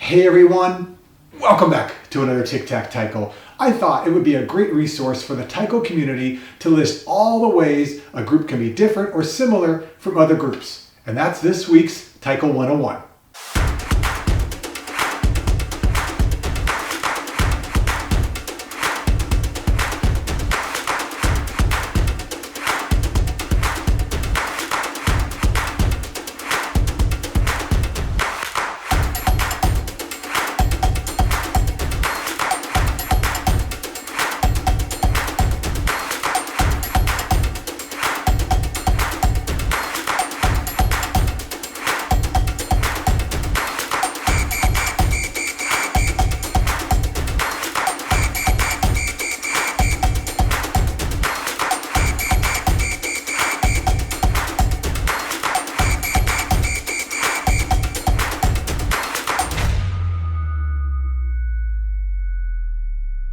Hey everyone, welcome back to another Tic Tac Taiko. I thought it would be a great resource for the Taiko community to list all the ways a group can be different or similar from other groups. And that's this week's Taiko 101.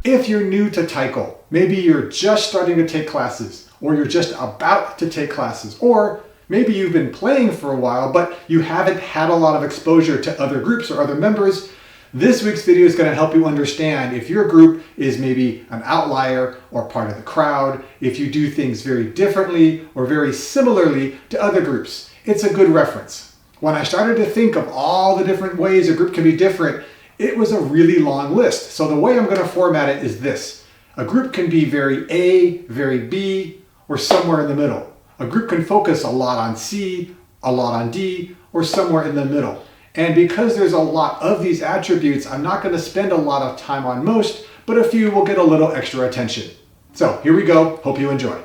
If you're new to Taiko, maybe you're just starting to take classes, or you're just about to take classes, or maybe you've been playing for a while, but you haven't had a lot of exposure to other groups or other members, this week's video is going to help you understand if your group is maybe an outlier or part of the crowd, if you do things very differently or very similarly to other groups. It's a good reference. When I started to think of all the different ways a group can be different, it was a really long list. So the way I'm going to format it is this. A group can be very A, very B, or somewhere in the middle. A group can focus a lot on C, a lot on D, or somewhere in the middle. And because there's a lot of these attributes, I'm not going to spend a lot of time on most, but a few will get a little extra attention. So here we go. Hope you enjoy.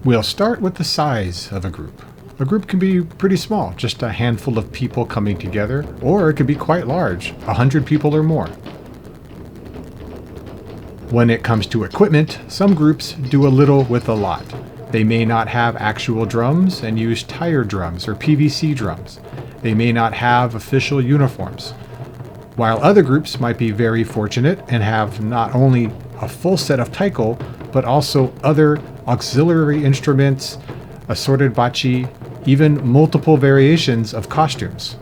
We'll start with the size of a group. A group can be pretty small, just a handful of people coming together, or it could be quite large, 100 people or more. When it comes to equipment, some groups do a little with a lot. They may not have actual drums and use tire drums or PVC drums. They may not have official uniforms. While other groups might be very fortunate and have not only a full set of taiko, but also other auxiliary instruments, assorted bachi, even multiple variations of costumes.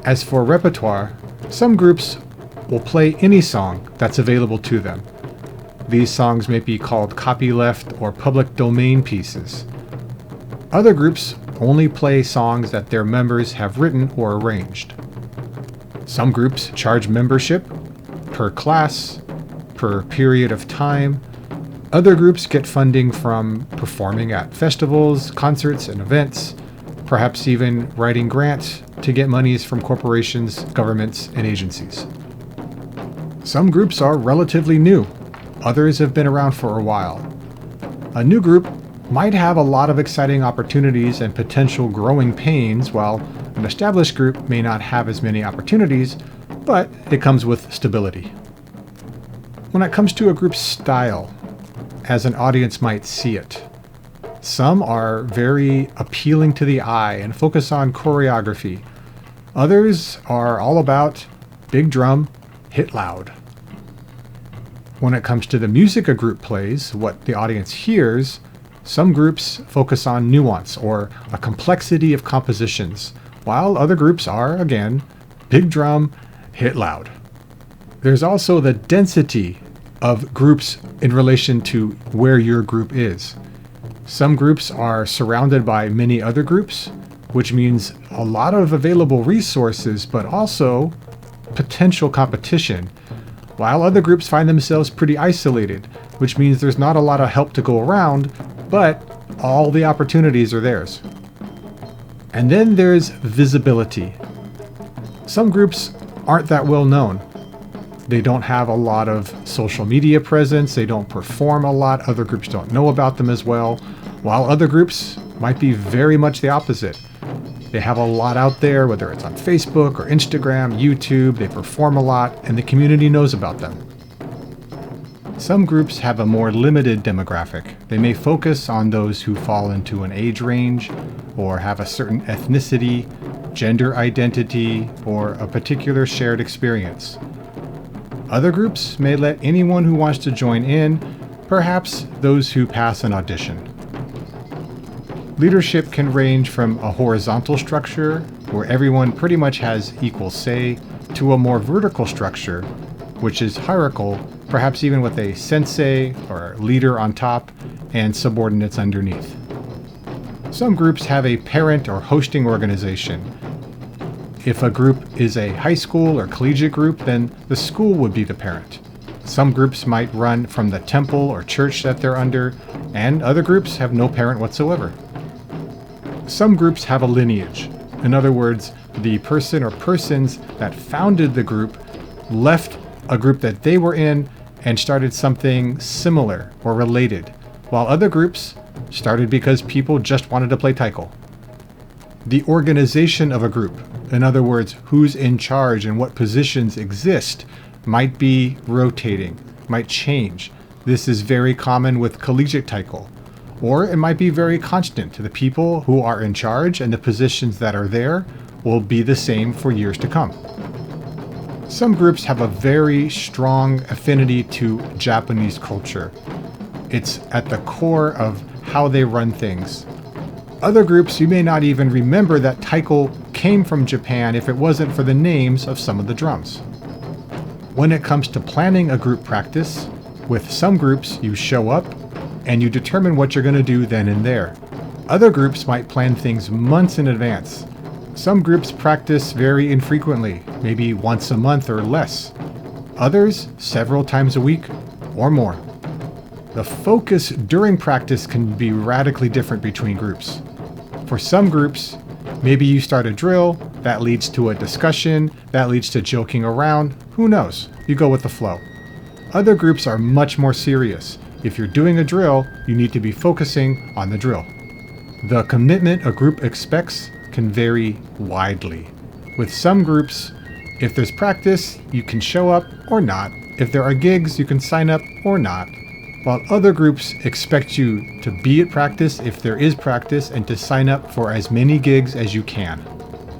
As for repertoire, some groups will play any song that's available to them. These songs may be called copyleft or public domain pieces. Other groups only play songs that their members have written or arranged. Some groups charge membership per class, per period of time. Other groups get funding from performing at festivals, concerts, and events, perhaps even writing grants to get monies from corporations, governments, and agencies. Some groups are relatively new. Others have been around for a while. A new group might have a lot of exciting opportunities and potential growing pains, while an established group may not have as many opportunities, but it comes with stability. When it comes to a group's style, as an audience might see it, some are very appealing to the eye and focus on choreography. Others are all about big drum, hit loud. When it comes to the music a group plays, what the audience hears, some groups focus on nuance or a complexity of compositions, while other groups are, again, big drum, hit loud. There's also the density of groups in relation to where your group is. Some groups are surrounded by many other groups, which means a lot of available resources, but also potential competition, while other groups find themselves pretty isolated, which means there's not a lot of help to go around, but all the opportunities are theirs. And then there's visibility. Some groups aren't that well known. They don't have a lot of social media presence, they don't perform a lot, other groups don't know about them as well, while other groups might be very much the opposite. They have a lot out there, whether it's on Facebook or Instagram, YouTube, they perform a lot, and the community knows about them. Some groups have a more limited demographic. They may focus on those who fall into an age range, or have a certain ethnicity, gender identity, or a particular shared experience. Other groups may let anyone who wants to join in, perhaps those who pass an audition. Leadership can range from a horizontal structure, where everyone pretty much has equal say, to a more vertical structure, which is hierarchical, perhaps even with a sensei or leader on top and subordinates underneath. Some groups have a parent or hosting organization. If a group is a high school or collegiate group, then the school would be the parent. Some groups might run from the temple or church that they're under, and other groups have no parent whatsoever. Some groups have a lineage. In other words, the person or persons that founded the group left a group that they were in and started something similar or related, while other groups started because people just wanted to play Taiko. The organization of a group, in other words, who's in charge and what positions exist, might be rotating, might change. This is very common with collegiate Taiko. Or it might be very constant. The people who are in charge and the positions that are there will be the same for years to come. Some groups have a very strong affinity to Japanese culture. It's at the core of how they run things. Other groups, you may not even remember that Taiko came from Japan if it wasn't for the names of some of the drums. When it comes to planning a group practice, with some groups you show up and you determine what you're going to do then and there. Other groups might plan things months in advance. Some groups practice very infrequently, maybe once a month or less. Others, several times a week or more. The focus during practice can be radically different between groups. For some groups, maybe you start a drill, that leads to a discussion, that leads to joking around, who knows? You go with the flow. Other groups are much more serious. If you're doing a drill, you need to be focusing on the drill. The commitment a group expects can vary widely. With some groups, if there's practice, you can show up or not. If there are gigs, you can sign up or not. While other groups expect you to be at practice if there is practice and to sign up for as many gigs as you can.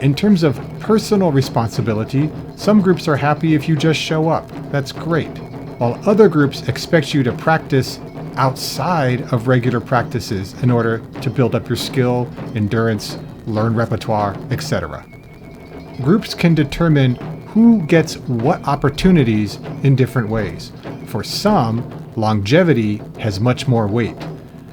In terms of personal responsibility, some groups are happy if you just show up. That's great. While other groups expect you to practice outside of regular practices in order to build up your skill, endurance, learn repertoire, etc. Groups can determine who gets what opportunities in different ways. For some, longevity has much more weight.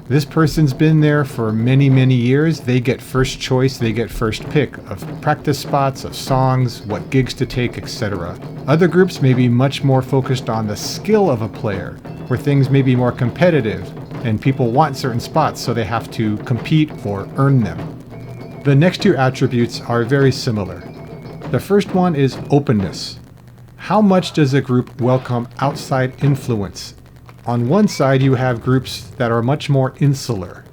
This person's been there for many, many years. They get first choice, they get first pick of practice spots, of songs, what gigs to take, etc. Other groups may be much more focused on the skill of a player, where things may be more competitive and people want certain spots, so they have to compete or earn them. The next two attributes are very similar. The first one is openness. How much does a group welcome outside influence? On one side, you have groups that are much more insular.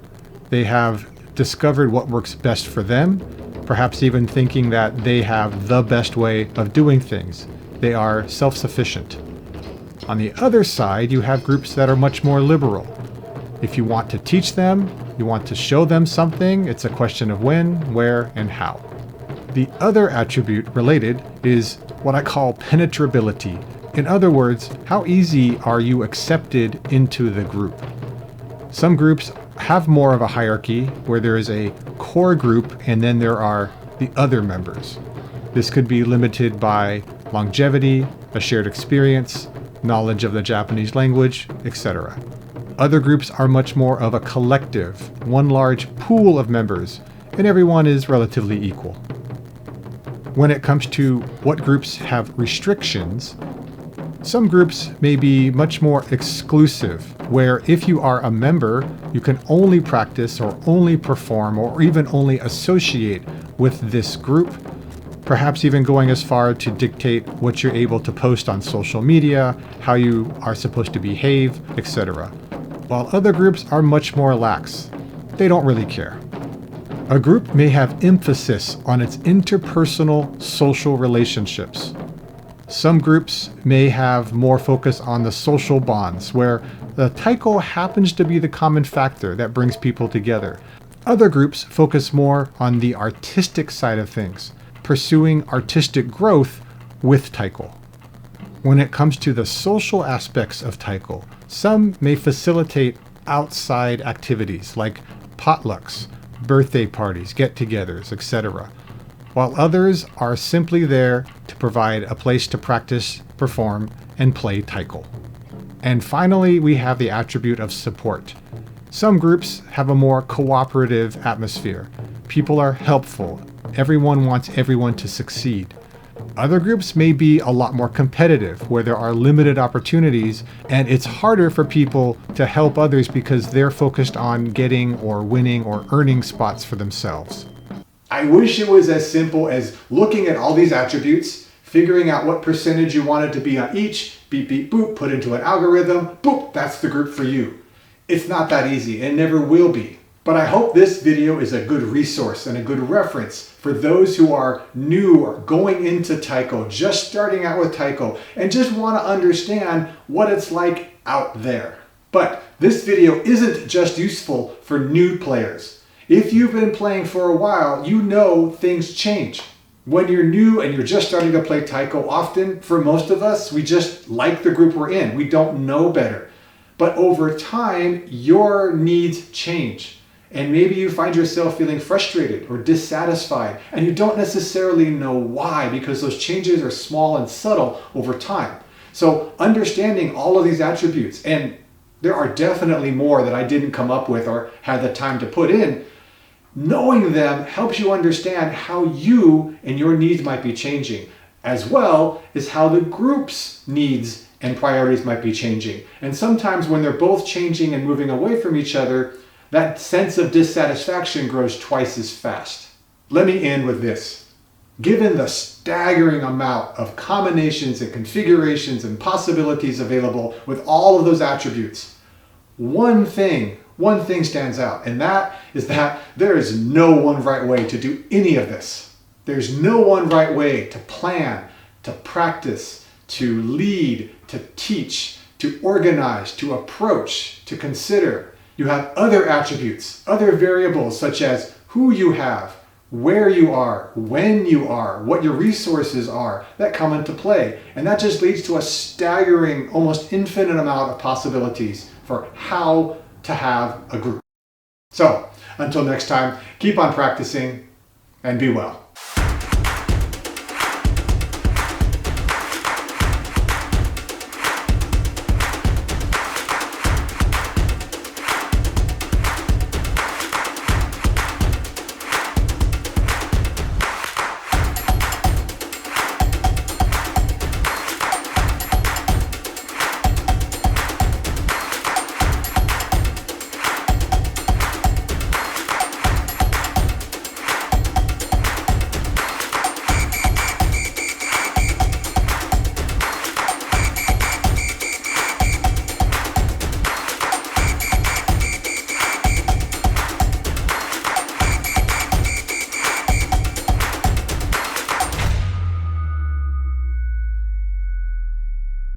They have discovered what works best for them, perhaps even thinking that they have the best way of doing things. They are self-sufficient. On the other side, you have groups that are much more liberal. If you want to teach them, you want to show them something, it's a question of when, where, and how. The other attribute related is what I call penetrability. In other words, how easy are you accepted into the group? Some groups have more of a hierarchy where there is a core group and then there are the other members. This could be limited by longevity, a shared experience, knowledge of the Japanese language, etc. Other groups are much more of a collective, one large pool of members, and everyone is relatively equal. When it comes to what groups have restrictions, some groups may be much more exclusive, where if you are a member, you can only practice or only perform or even only associate with this group, perhaps even going as far to dictate what you're able to post on social media, how you are supposed to behave, etc. While other groups are much more lax. They don't really care. A group may have emphasis on its interpersonal social relationships. Some groups may have more focus on the social bonds, where the Taiko happens to be the common factor that brings people together. Other groups focus more on the artistic side of things, pursuing artistic growth with Taiko. When it comes to the social aspects of Taiko, some may facilitate outside activities like potlucks, birthday parties, get-togethers, etc., while others are simply there to provide a place to practice, perform, and play Taiko. And finally, we have the attribute of support. Some groups have a more cooperative atmosphere. People are helpful. Everyone wants everyone to succeed. Other groups may be a lot more competitive, where there are limited opportunities, and it's harder for people to help others because they're focused on getting or winning or earning spots for themselves. I wish it was as simple as looking at all these attributes, figuring out what percentage you wanted to be on each, beep, beep, boop, put into an algorithm, boop, that's the group for you. It's not that easy, and never will be. But I hope this video is a good resource and a good reference for those who are new or going into Taiko, just starting out with Taiko, and just want to understand what it's like out there. But this video isn't just useful for new players. If you've been playing for a while, you know things change. When you're new and you're just starting to play Taiko, often, for most of us, we just like the group we're in. We don't know better. But over time, your needs change. And maybe you find yourself feeling frustrated or dissatisfied, and you don't necessarily know why, because those changes are small and subtle over time. So understanding all of these attributes, and there are definitely more that I didn't come up with or had the time to put in, knowing them helps you understand how you and your needs might be changing, as well as how the group's needs and priorities might be changing. And sometimes when they're both changing and moving away from each other, that sense of dissatisfaction grows twice as fast. Let me end with this. Given the staggering amount of combinations and configurations and possibilities available with all of those attributes, one thing stands out, and that is that there is no one right way to do any of this. There's no one right way to plan, to practice, to lead, to teach, to organize, to approach, to consider. You have other attributes, other variables such as who you have, where you are, when you are, what your resources are that come into play. And that just leads to a staggering, almost infinite amount of possibilities for how to have a group. So, until next time, keep on practicing and be well.